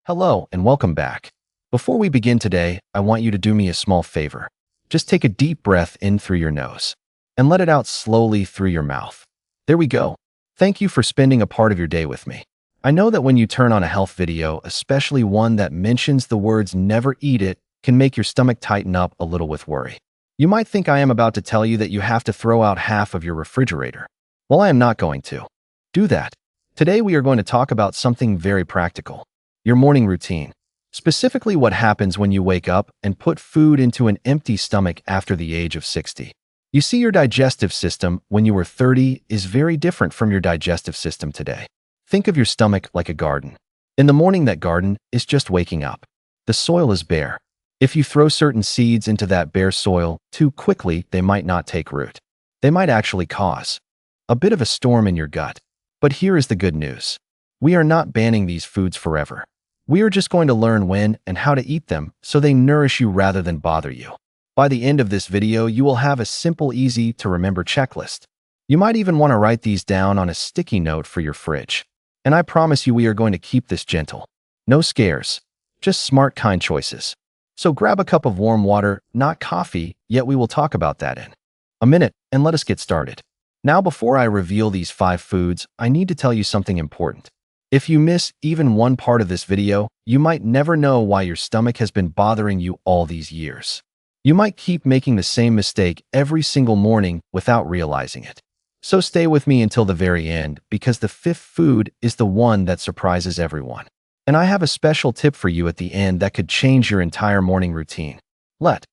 Hello and welcome back. Before we begin today, I want you to do me a small favor. Just take a deep breath in through your nose and let it out slowly through your mouth. There we go. Thank you for spending a part of your day with me. I know that when you turn on a health video, especially one that mentions the words never eat it, can make your stomach tighten up a little with worry. You might think I am about to tell you that you have to throw out half of your refrigerator. Well, I am not going to do that. Today we are going to talk about something very practical. Your morning routine. Specifically what happens when you wake up and put food into an empty stomach after the age of 60. You see, your digestive system when you were 30 is very different from your digestive system today. Think of your stomach like a garden. In the morning, that garden is just waking up. The soil is bare. If you throw certain seeds into that bare soil too quickly, they might not take root. They might actually cause a bit of a storm in your gut. But here is the good news. We are not banning these foods forever. We are just going to learn when and how to eat them so they nourish you rather than bother you. By the end of this video, you will have a simple, easy to remember checklist. You might even want to write these down on a sticky note for your fridge. And I promise you we are going to keep this gentle. No scares, just smart, kind choices. So grab a cup of warm water, not coffee, yet we will talk about that in a minute, and let us get started. Now, before I reveal these 5 foods, I need to tell you something important. If you miss even one part of this video, you might never know why your stomach has been bothering you all these years. You might keep making the same mistake every single morning without realizing it. So stay with me until the very end, because the 5th food is the one that surprises everyone. And I have a special tip for you at the end that could change your entire morning routine. Let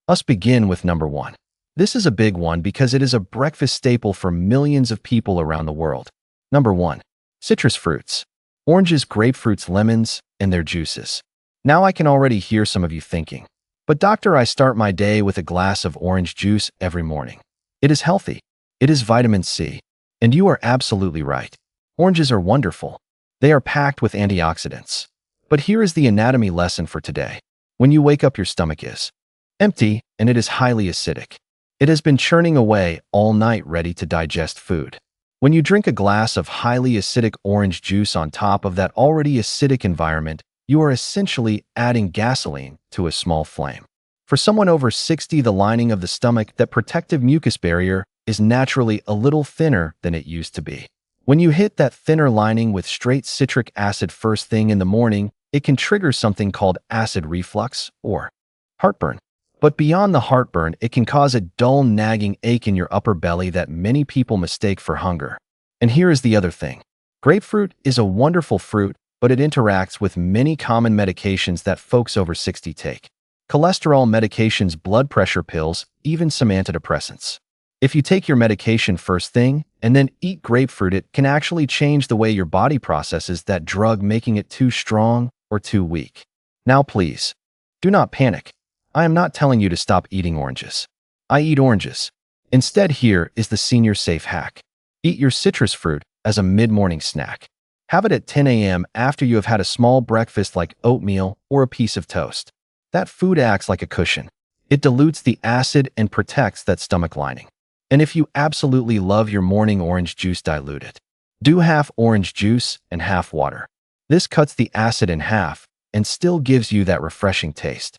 us begin with number 1. This is a big one because it is a breakfast staple for millions of people around the world. Number 1. Citrus fruits. Oranges, grapefruits, lemons, and their juices. Now I can already hear some of you thinking, but doctor, I start my day with a glass of orange juice every morning. It is healthy. It is vitamin C. And you are absolutely right. Oranges are wonderful. They are packed with antioxidants. But here is the anatomy lesson for today. When you wake up, your stomach is empty and it is highly acidic. It has been churning away all night ready to digest food. When you drink a glass of highly acidic orange juice on top of that already acidic environment, you are essentially adding gasoline to a small flame. For someone over 60, the lining of the stomach, that protective mucus barrier, is naturally a little thinner than it used to be. When you hit that thinner lining with straight citric acid first thing in the morning, it can trigger something called acid reflux or heartburn. But beyond the heartburn, it can cause a dull, nagging ache in your upper belly that many people mistake for hunger. And here is the other thing. Grapefruit is a wonderful fruit, but it interacts with many common medications that folks over 60 take. Cholesterol medications, blood pressure pills, even some antidepressants. If you take your medication first thing and then eat grapefruit, it can actually change the way your body processes that drug, making it too strong or too weak. Now please, do not panic. I am not telling you to stop eating oranges. I eat oranges. Instead, here is the senior safe hack. Eat your citrus fruit as a mid-morning snack. Have it at 10 a.m. after you have had a small breakfast like oatmeal or a piece of toast. That food acts like a cushion. It dilutes the acid and protects that stomach lining. And if you absolutely love your morning orange juice, dilute it. Do half orange juice and half water. This cuts the acid in half and still gives you that refreshing taste.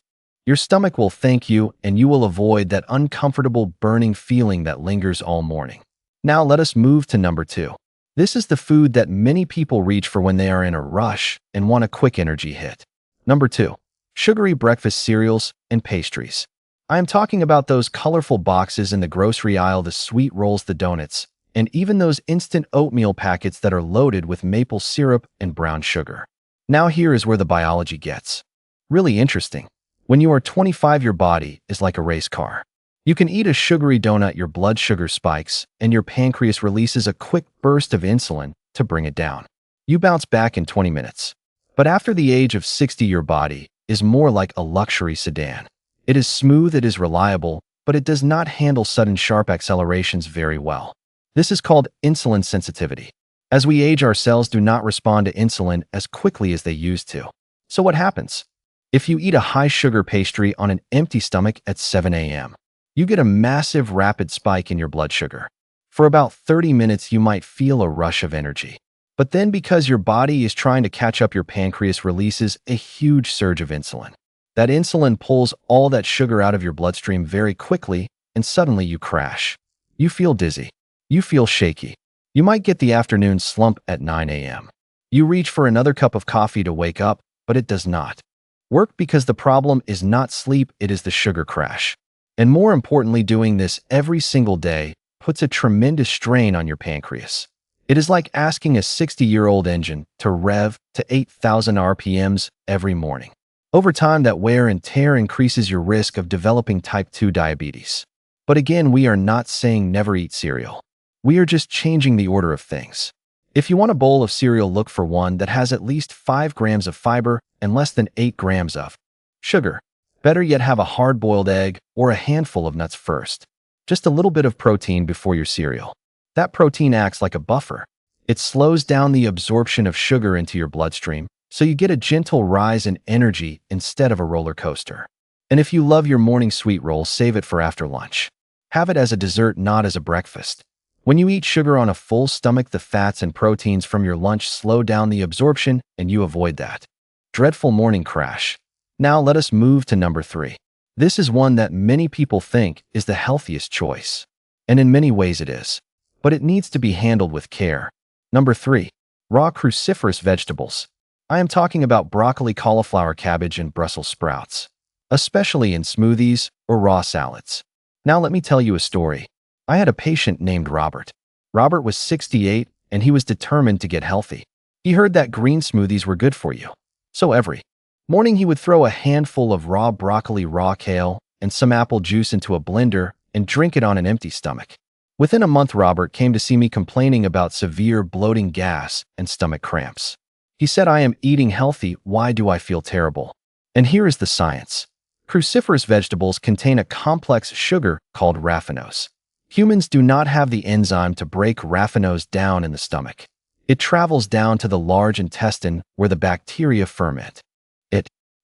Your stomach will thank you, and you will avoid that uncomfortable burning feeling that lingers all morning. Now let us move to number 2. This is the food that many people reach for when they are in a rush and want a quick energy hit. Number 2. Sugary breakfast cereals and pastries. I am talking about those colorful boxes in the grocery aisle, the sweet rolls, the donuts, and even those instant oatmeal packets that are loaded with maple syrup and brown sugar. Now here is where the biology gets really interesting. When you are 25, your body is like a race car. You can eat a sugary donut, your blood sugar spikes, and your pancreas releases a quick burst of insulin to bring it down. You bounce back in 20 minutes. But after the age of 60, your body is more like a luxury sedan. It is smooth, it is reliable, but it does not handle sudden sharp accelerations very well. This is called insulin sensitivity. As we age, our cells do not respond to insulin as quickly as they used to. So what happens? If you eat a high-sugar pastry on an empty stomach at 7 a.m., you get a massive rapid spike in your blood sugar. For about 30 minutes, you might feel a rush of energy. But then because your body is trying to catch up, your pancreas releases a huge surge of insulin. That insulin pulls all that sugar out of your bloodstream very quickly, and suddenly you crash. You feel dizzy. You feel shaky. You might get the afternoon slump at 9 a.m. You reach for another cup of coffee to wake up, but it does not work because the problem is not sleep, it is the sugar crash. And more importantly, doing this every single day puts a tremendous strain on your pancreas. It is like asking a 60-year-old engine to rev to 8,000 RPMs every morning. Over time, that wear and tear increases your risk of developing type 2 diabetes. But again, we are not saying never eat cereal. We are just changing the order of things. If you want a bowl of cereal, look for one that has at least 5 grams of fiber and less than 8 grams of sugar. Better yet, have a hard-boiled egg or a handful of nuts first. Just a little bit of protein before your cereal. That protein acts like a buffer. It slows down the absorption of sugar into your bloodstream, so you get a gentle rise in energy instead of a roller coaster. And if you love your morning sweet roll, save it for after lunch. Have it as a dessert, not as a breakfast. When you eat sugar on a full stomach, the fats and proteins from your lunch slow down the absorption, and you avoid that dreadful morning crash. Now let us move to number 3. This is one that many people think is the healthiest choice. And in many ways it is. But it needs to be handled with care. Number 3. Raw cruciferous vegetables. I am talking about broccoli, cauliflower, cabbage, and Brussels sprouts, especially in smoothies or raw salads. Now let me tell you a story. I had a patient named Robert. Robert was 68 and he was determined to get healthy. He heard that green smoothies were good for you. So every morning he would throw a handful of raw broccoli, raw kale, and some apple juice into a blender and drink it on an empty stomach. Within a month, Robert came to see me complaining about severe bloating, gas, and stomach cramps. He said, "I am eating healthy, why do I feel terrible?" And here is the science. Cruciferous vegetables contain a complex sugar called raffinose. Humans do not have the enzyme to break raffinose down in the stomach. It travels down to the large intestine where the bacteria ferment.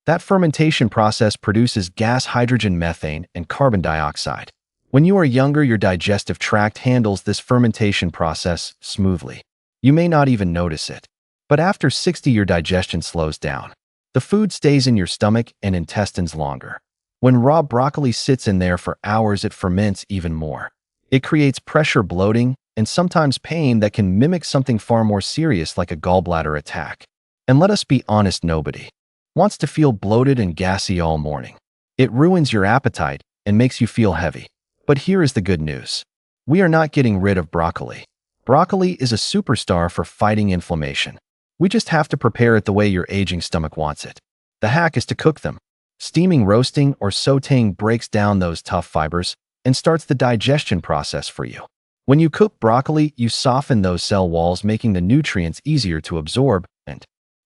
That fermentation process produces gas, hydrogen, methane, and carbon dioxide. When you are younger, your digestive tract handles this fermentation process smoothly. You may not even notice it. But after 60, your digestion slows down. The food stays in your stomach and intestines longer. When raw broccoli sits in there for hours, it ferments even more. It creates pressure, bloating, and sometimes pain that can mimic something far more serious like a gallbladder attack. And let us be honest, nobody wants to feel bloated and gassy all morning. It ruins your appetite and makes you feel heavy. But here is the good news. We are not getting rid of broccoli. Broccoli is a superstar for fighting inflammation. We just have to prepare it the way your aging stomach wants it. The hack is to cook them. Steaming, roasting, or sautéing breaks down those tough fibers and starts the digestion process for you. When you cook broccoli, you soften those cell walls, making the nutrients easier to absorb and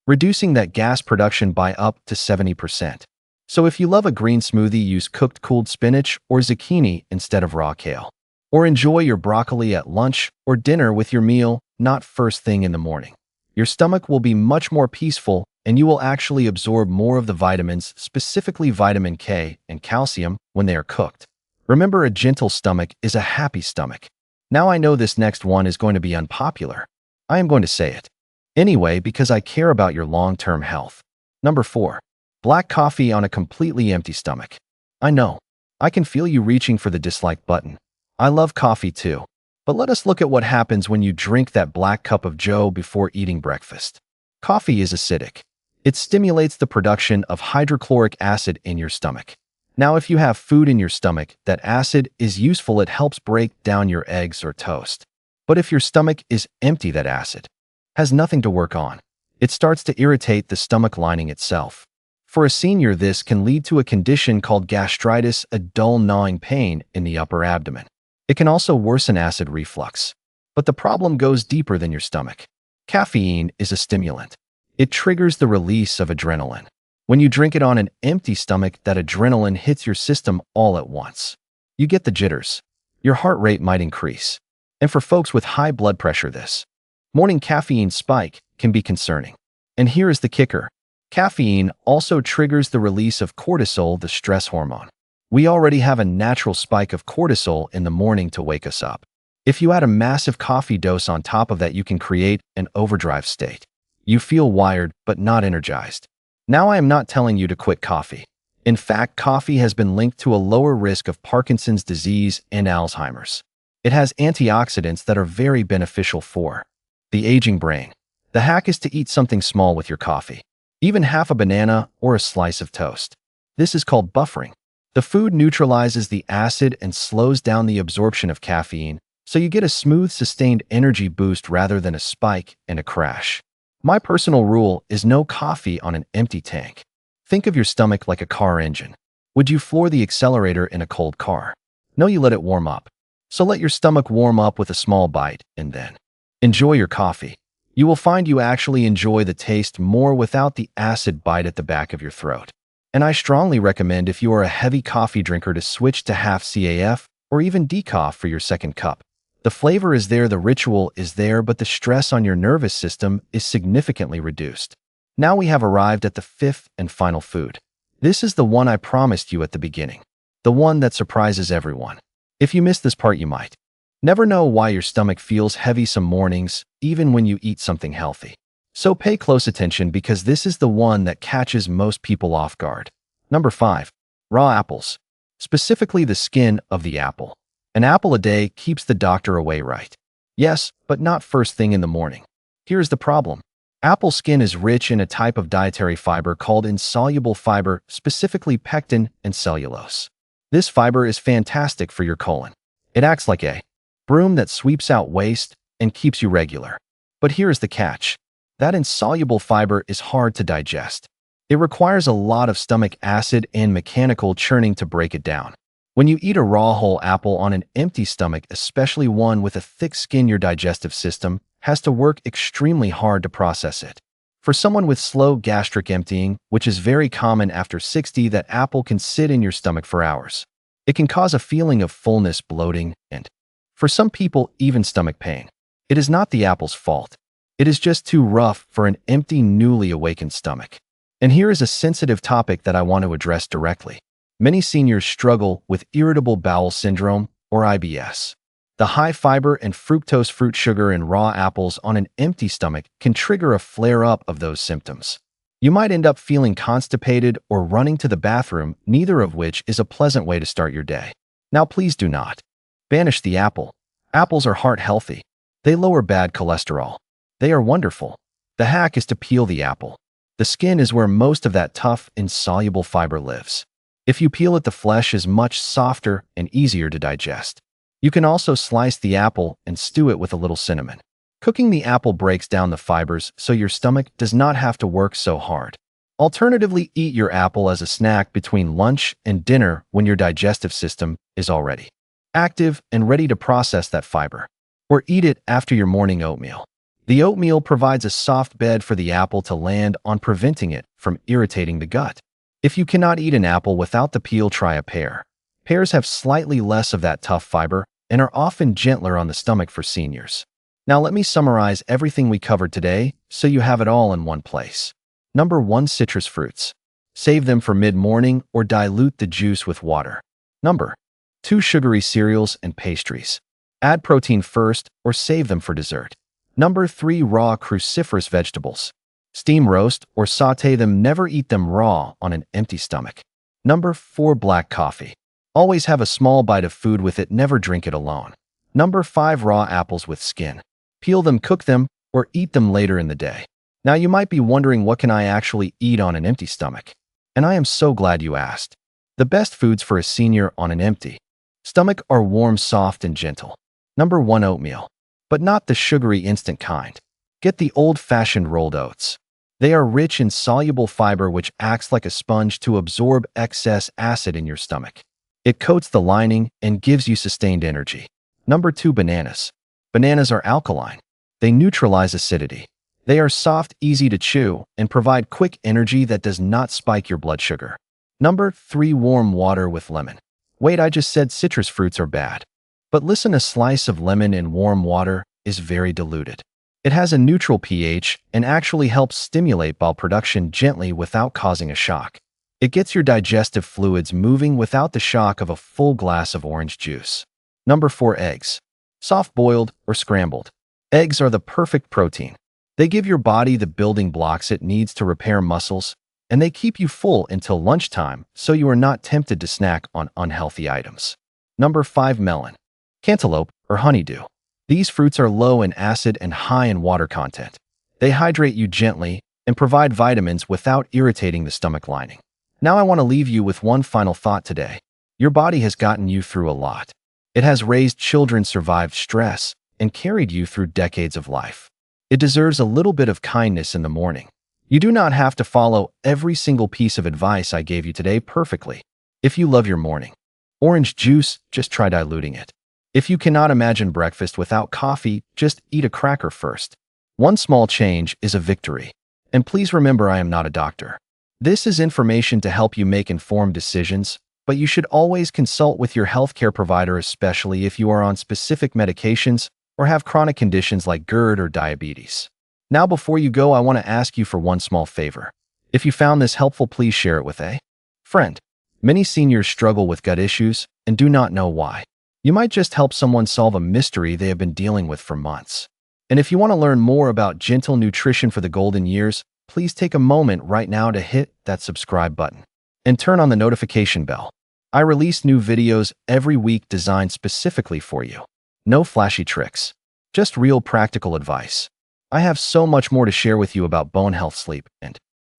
reducing that gas production by up to 70%. So if you love a green smoothie, use cooked cooled spinach or zucchini instead of raw kale. Or enjoy your broccoli at lunch or dinner with your meal, not first thing in the morning. Your stomach will be much more peaceful and you will actually absorb more of the vitamins, specifically vitamin K and calcium, when they are cooked. Remember, a gentle stomach is a happy stomach. Now I know this next one is going to be unpopular. I am going to say it anyway because I care about your long-term health. Number 4. Black coffee on a completely empty stomach. I know. I can feel you reaching for the dislike button. I love coffee too. But let us look at what happens when you drink that black cup of joe before eating breakfast. Coffee is acidic. It stimulates the production of hydrochloric acid in your stomach. Now, if you have food in your stomach, that acid is useful. It helps break down your eggs or toast. But if your stomach is empty, that acid has nothing to work on. It starts to irritate the stomach lining itself. For a senior, this can lead to a condition called gastritis, a dull gnawing pain in the upper abdomen. It can also worsen acid reflux. But the problem goes deeper than your stomach. Caffeine is a stimulant. It triggers the release of adrenaline. When you drink it on an empty stomach, that adrenaline hits your system all at once. You get the jitters. Your heart rate might increase. And for folks with high blood pressure, this morning caffeine spike can be concerning. And here is the kicker. Caffeine also triggers the release of cortisol, the stress hormone. We already have a natural spike of cortisol in the morning to wake us up. If you add a massive coffee dose on top of that, you can create an overdrive state. You feel wired, but not energized. Now, I am not telling you to quit coffee. In fact, coffee has been linked to a lower risk of Parkinson's disease and Alzheimer's. It has antioxidants that are very beneficial for the aging brain. The hack is to eat something small with your coffee, even half a banana or a slice of toast. This is called buffering. The food neutralizes the acid and slows down the absorption of caffeine, so you get a smooth, sustained energy boost rather than a spike and a crash. My personal rule is no coffee on an empty tank. Think of your stomach like a car engine. Would you floor the accelerator in a cold car? No, you let it warm up. So let your stomach warm up with a small bite and then enjoy your coffee. You will find you actually enjoy the taste more without the acid bite at the back of your throat. And I strongly recommend, if you are a heavy coffee drinker, to switch to half CAF or even decaf for your second cup. The flavor is there, the ritual is there, but the stress on your nervous system is significantly reduced. Now we have arrived at the fifth and final food. This is the one I promised you at the beginning. The one that surprises everyone. If you missed this part, you might never know why your stomach feels heavy some mornings, even when you eat something healthy. So pay close attention, because this is the one that catches most people off guard. Number 5. Raw apples. Specifically the skin of the apple. An apple a day keeps the doctor away, right? Yes, but not first thing in the morning. Here's the problem. Apple skin is rich in a type of dietary fiber called insoluble fiber, specifically pectin and cellulose. This fiber is fantastic for your colon. It acts like a broom that sweeps out waste and keeps you regular. But here's the catch. That insoluble fiber is hard to digest. It requires a lot of stomach acid and mechanical churning to break it down. When you eat a raw whole apple on an empty stomach, especially one with a thick skin, your digestive system has to work extremely hard to process it. For someone with slow gastric emptying, which is very common after 60, that apple can sit in your stomach for hours. It can cause a feeling of fullness, bloating, and, for some people, even stomach pain. It is not the apple's fault. It is just too rough for an empty, newly awakened stomach. And here is a sensitive topic that I want to address directly. Many seniors struggle with irritable bowel syndrome, or IBS. The high fiber and fructose fruit sugar in raw apples on an empty stomach can trigger a flare-up of those symptoms. You might end up feeling constipated or running to the bathroom, neither of which is a pleasant way to start your day. Now, please do not banish the apple. Apples are heart healthy. They lower bad cholesterol. They are wonderful. The hack is to peel the apple. The skin is where most of that tough, insoluble fiber lives. If you peel it, the flesh is much softer and easier to digest. You can also slice the apple and stew it with a little cinnamon. Cooking the apple breaks down the fibers, so your stomach does not have to work so hard. Alternatively, eat your apple as a snack between lunch and dinner when your digestive system is already active and ready to process that fiber. Or eat it after your morning oatmeal. The oatmeal provides a soft bed for the apple to land on, preventing it from irritating the gut. If you cannot eat an apple without the peel, try a pear. Pears have slightly less of that tough fiber and are often gentler on the stomach for seniors. Now let me summarize everything we covered today so you have it all in one place. Number 1. Citrus fruits. Save them for mid-morning or dilute the juice with water. Number 2. Sugary cereals and pastries. Add protein first or save them for dessert. Number 3. Raw cruciferous vegetables. Steam, roast, or sauté them. Never eat them raw on an empty stomach. Number 4. Black coffee. Always have a small bite of food with it. Never drink it alone. Number 5. Raw apples with skin. Peel them, cook them, or eat them later in the day. Now you might be wondering, what can I actually eat on an empty stomach? And I am so glad you asked. The best foods for a senior on an empty stomach are warm, soft, and gentle. Number 1. Oatmeal. But not the sugary instant kind. Get the old-fashioned rolled oats. They are rich in soluble fiber, which acts like a sponge to absorb excess acid in your stomach. It coats the lining and gives you sustained energy. Number 2. Bananas. Bananas are alkaline. They neutralize acidity. They are soft, easy to chew, and provide quick energy that does not spike your blood sugar. Number 3. Warm water with lemon. Wait, I just said citrus fruits are bad. But listen, a slice of lemon in warm water is very diluted. It has a neutral pH and actually helps stimulate bile production gently without causing a shock. It gets your digestive fluids moving without the shock of a full glass of orange juice. Number 4. Eggs. soft-boiled or scrambled. Eggs are the perfect protein. They give your body the building blocks it needs to repair muscles, and they keep you full until lunchtime so you are not tempted to snack on unhealthy items. Number 5. Melon, cantaloupe, or honeydew. These fruits are low in acid and high in water content. They hydrate you gently and provide vitamins without irritating the stomach lining. Now I want to leave you with one final thought today. Your body has gotten you through a lot. It has raised children, survived stress, and carried you through decades of life. It deserves a little bit of kindness in the morning. You do not have to follow every single piece of advice I gave you today perfectly. If you love your morning orange juice, just try diluting it. If you cannot imagine breakfast without coffee, just eat a cracker first. One small change is a victory. And please remember, I am not a doctor. This is information to help you make informed decisions, but you should always consult with your healthcare provider, especially if you are on specific medications or have chronic conditions like GERD or diabetes. Now, before you go, I want to ask you for one small favor. If you found this helpful, please share it with a friend. Many seniors struggle with gut issues and do not know why. You might just help someone solve a mystery they have been dealing with for months. And if you want to learn more about gentle nutrition for the golden years, please take a moment right now to hit that subscribe button and turn on the notification bell. I release new videos every week designed specifically for you. No flashy tricks, just real practical advice. I have so much more to share with you about bone health, sleep, and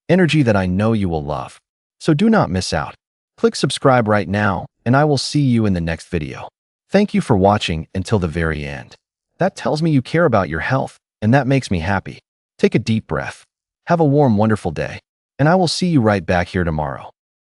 energy that I know you will love. So do not miss out. Click subscribe right now, and I will see you in the next video. Thank you for watching until the very end. That tells me you care about your health, and that makes me happy. Take a deep breath. Have a warm, wonderful day, and I will see you right back here tomorrow.